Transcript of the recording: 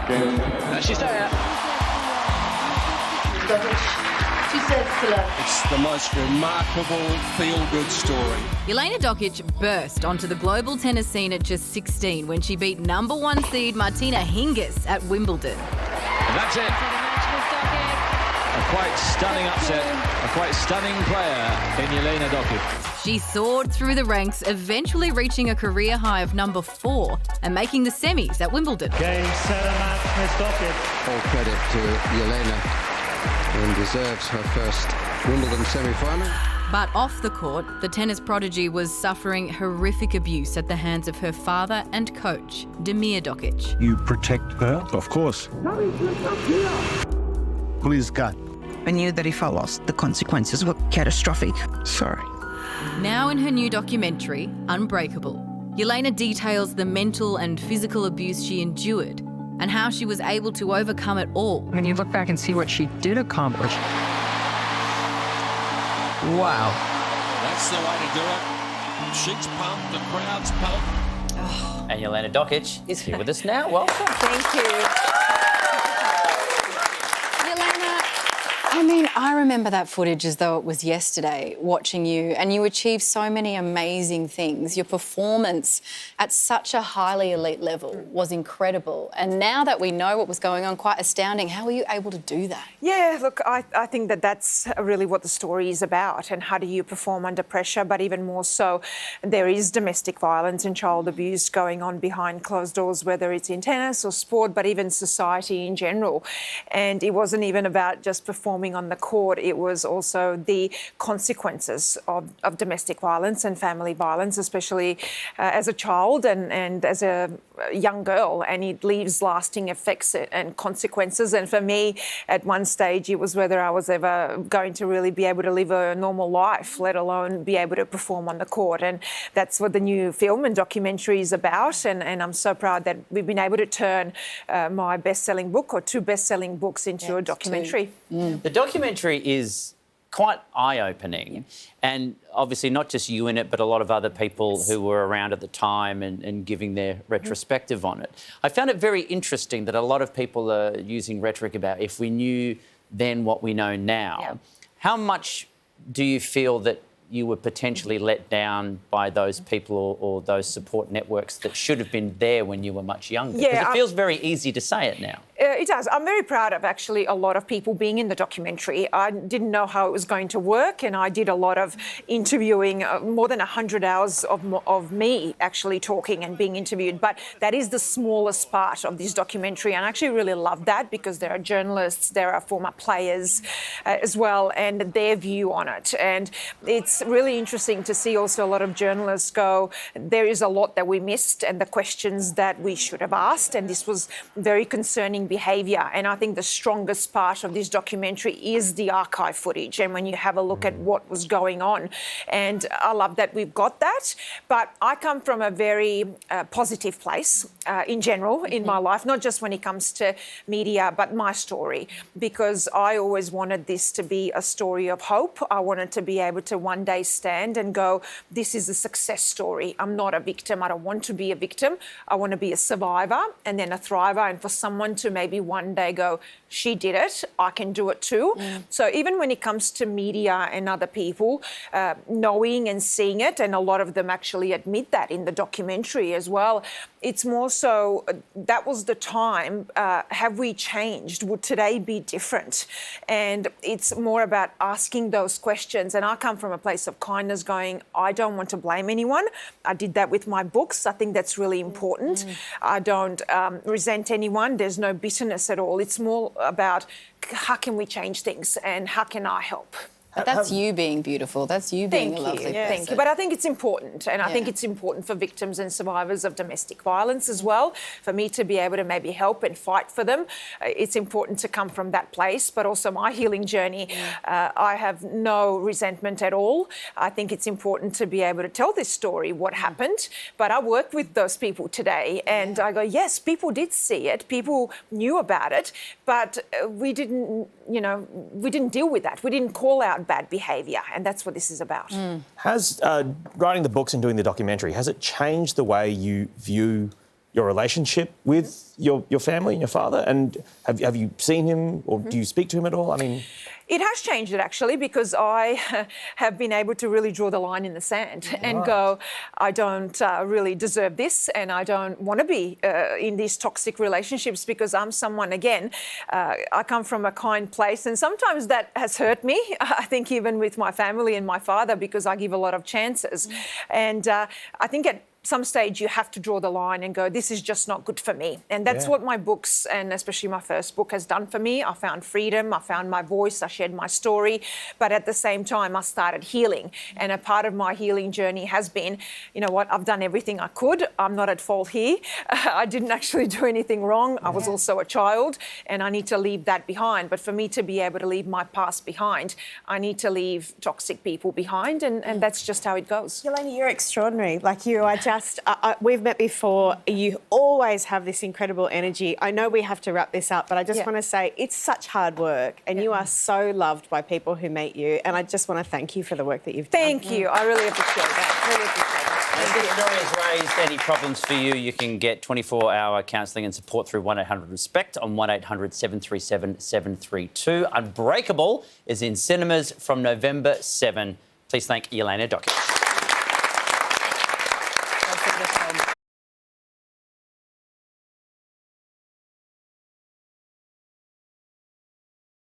She's there. She says hello. It's the most remarkable feel-good story. Jelena Dokic burst onto the global tennis scene at just 16 when she beat number 1 seed Martina Hingis at Wimbledon. And that's it. A quite stunning upset. A quite stunning player in Jelena Dokic. She soared through the ranks, eventually reaching a career high of number 4 and making the semis at Wimbledon. Game, set, and match, Miss Dokic. All credit to Jelena, and deserves her first Wimbledon semi-final. But off the court, the tennis prodigy was suffering horrific abuse at the hands of her father and coach, Jelena Dokic. You protect her? Of course. Please, God. I knew that if I lost, the consequences were catastrophic. Sorry. Now in her new documentary, Unbreakable, Jelena details the mental and physical abuse she endured and how she was able to overcome it all. When you look back and see what she did accomplish, wow. That's the way to do it. She's pumped, the crowd's pumped. And Jelena Dokic is here with us now. Welcome. Thank you. Jelena, I mean, I remember that footage as though it was yesterday, watching you, and you achieved so many amazing things. Your performance at such a highly elite level was incredible. And now that we know what was going on, quite astounding. How were you able to do that? Yeah, look, I think that that's really what the story is about, and how do you perform under pressure, but even more so, there is domestic violence and child abuse going on behind closed doors, whether it's in tennis or sport, but even society in general. And it wasn't even about just performing on the court, it was also the consequences of domestic violence and family violence, especially as a child and as a young girl, and it leaves lasting effects and consequences. And for me, at one stage, it was whether I was ever going to really be able to live a normal life, let alone be able to perform on the court. And that's what the new film and documentary is about. And I'm so proud that we've been able to turn my best-selling book, or 2 best-selling books, into a documentary. The documentary is quite eye-opening, and obviously not just you in it, but a lot of other people who were around at the time and giving their retrospective on it. I found it very interesting that a lot of people are using rhetoric about if we knew then what we know now. Yeah. How much do you feel that you were potentially let down by those people or those support networks that should have been there when you were much younger? Yeah, because it feels very easy to say it now. It does. I'm very proud of actually a lot of people being in the documentary. I didn't know how it was going to work, and I did a lot of interviewing, more than 100 hours of me actually talking and being interviewed. But that is the smallest part of this documentary, and I actually really love that, because there are journalists, there are former players as well, and their view on it. And it's really interesting to see also a lot of journalists go, there is a lot that we missed and the questions that we should have asked, and this was very concerning behaviour. And I think the strongest part of this documentary is the archive footage, and when you have a look at what was going on. And I love that we've got that. But I come from a very positive place in general in my life, not just when it comes to media, but my story, because I always wanted this to be a story of hope. I wanted to be able to one day stand and go, this is a success story. I'm not a victim. I don't want to be a victim. I want to be a survivor and then a thriver, and for someone to maybe one day go, she did it, I can do it too. So even when it comes to media and other people knowing and seeing it, and a lot of them actually admit that in the documentary as well, it's more so that was the time. Have we changed? Would today be different? And it's more about asking those questions. And I come from a place of kindness, going, I don't want to blame anyone. I did that with my books. I think that's really important. I don't resent anyone. There's no bitterness at all. It's more about how can we change things and how can I help? But that's you being beautiful. That's you being a lovely person. Thank you. But I think it's important, and I think it's important for victims and survivors of domestic violence as well, for me to be able to maybe help and fight for them. It's important to come from that place, but also my healing journey. I have no resentment at all. I think it's important to be able to tell this story, what happened. But I work with those people today, and I go, yes, people did see it, people knew about it, but we didn't deal with that. We didn't call out bad behaviour, and that's what this is about. Has writing the books and doing the documentary, has it changed the way you view your relationship with your family and your father? And have you seen him or do you speak to him at all? I mean... It has changed it actually, because I have been able to really draw the line in the sand and go, I don't really deserve this, and I don't want to be in these toxic relationships, because I'm someone, again, I come from a kind place, and sometimes that has hurt me, I think, even with my family and my father, because I give a lot of chances. And I think at some stage you have to draw the line and go, this is just not good for me. And that's what my books, and especially my first book, has done for me. I found freedom, I found my voice, I shared my story, but at the same time I started healing. And a part of my healing journey has been, you know what, I've done everything I could. I'm not at fault here. I didn't actually do anything wrong. I was also a child, and I need to leave that behind. But for me to be able to leave my past behind, I need to leave toxic people behind, and that's just how it goes. Jelena, you're extraordinary. Like, you are just... we've met before. You always have this incredible energy. I know we have to wrap this up, but I just want to say it's such hard work, and you are so loved by people who meet you. And I just want to thank you for the work that you've done. Thank you. I really appreciate that. Really appreciate it. If this story has raised any problems for you, you can get 24-hour counselling and support through 1-800-RESPECT on 1-800-737-732. Unbreakable is in cinemas from November 7. Please thank Jelena Dokic.